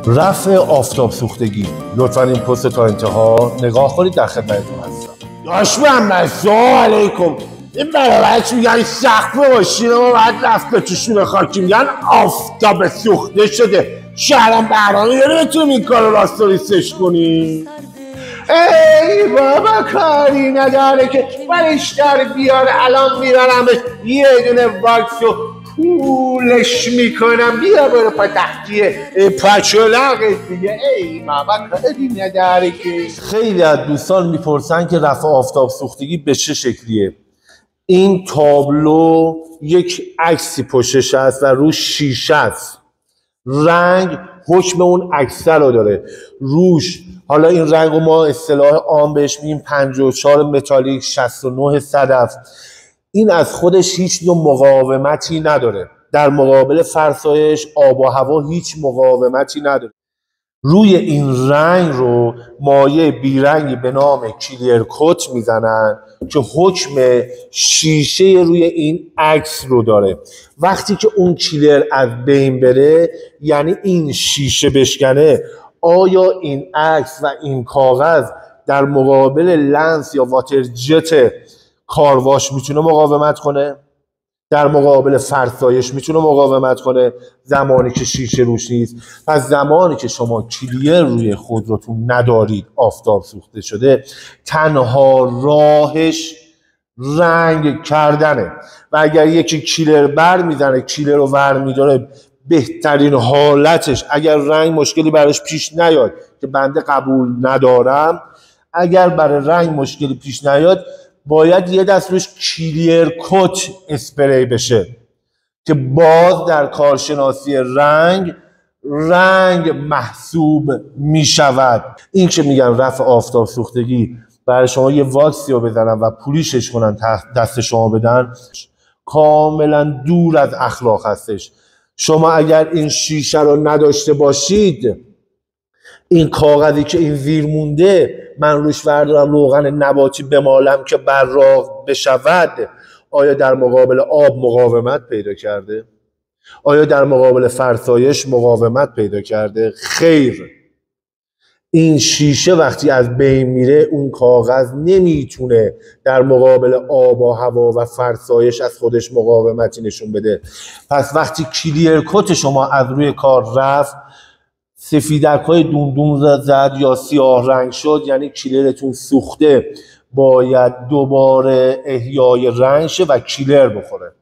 رفع آفتاب سوختگی. لطفاً این پست تا انتها نگاه کنید، در خدمتتون هستم. داش محمد سلام علیکم. این برابرش میگن سقف ماشین ما باید رفت به توشون خاکی، میگن آفتاب سوخته شده. شهرم برنامه داره بتونیم این کار رو راستوریستش کنیم. ای بابا کاری نداره که برش در بیار، الان میبرمش یه دونه واکس و پولش میکنم، بیا برو پا تختیه پاچولقش دیگه. ای بابا کاری نداره که. خیلی از دوستان میپرسن که رفع آفتاب سوختگی به چه شکلیه. این تابلو یک عکسی پشتش هست و روش شیشه است. رنگ حکم اون عکس رو داره روش. حالا این رنگ رو ما اصطلاح عام بهش میگیم 54 متالیک 69 صدف. این از خودش هیچ نوع مقاومتی نداره، در مقابل فرسایش آب و هوا هیچ مقاومتی نداره. روی این رنگ رو مایع بیرنگی به نام کلیر کوت میزنن که حکم شیشه روی این عکس رو داره. وقتی که اون کلیر از بین بره، یعنی این شیشه بشکنه، آیا این عکس و این کاغذ در مقابل لنز یا واتر جت کارواش میتونه مقاومت کنه؟ در مقابل فرسایش میتونه مقاومت کنه زمانی که شیشه روش نیست. پس زمانی که شما کلیر روی خودروتون ندارید، آفتاب سوخته شده، تنها راهش رنگ کردنه. و اگر یکی کلیر بر میزنه، کلیر رو ور میداره، بهترین حالتش، اگر رنگ مشکلی براش پیش نیاد که بنده قبول ندارم، اگر برای رنگ مشکلی پیش نیاد، باید یه دست روش کلیر کوت اسپری بشه که باز در کارشناسی رنگ محسوب می شود. این که میگن رفع آفتاب سوختگی، برای شما یه واکسی رو بزنن و پولیشش کنن دست شما بدن، کاملا دور از اخلاق هستش. شما اگر این شیشه رو نداشته باشید، این کاغذی که این زیر مونده، من روش بردارم روغن نباتی بمالم که براق بشود، آیا در مقابل آب مقاومت پیدا کرده؟ آیا در مقابل فرسایش مقاومت پیدا کرده؟ خیر. این شیشه وقتی از بین میره، اون کاغذ نمیتونه در مقابل آب و هوا و فرسایش از خودش مقاومتی نشون بده. پس وقتی کلیر کوت شما از روی کار رفت، سفیدک های دوندون زد یا سیاه رنگ شد، یعنی کلیرتون سوخته، باید دوباره احیای رنگ شه و کلیر بخوره.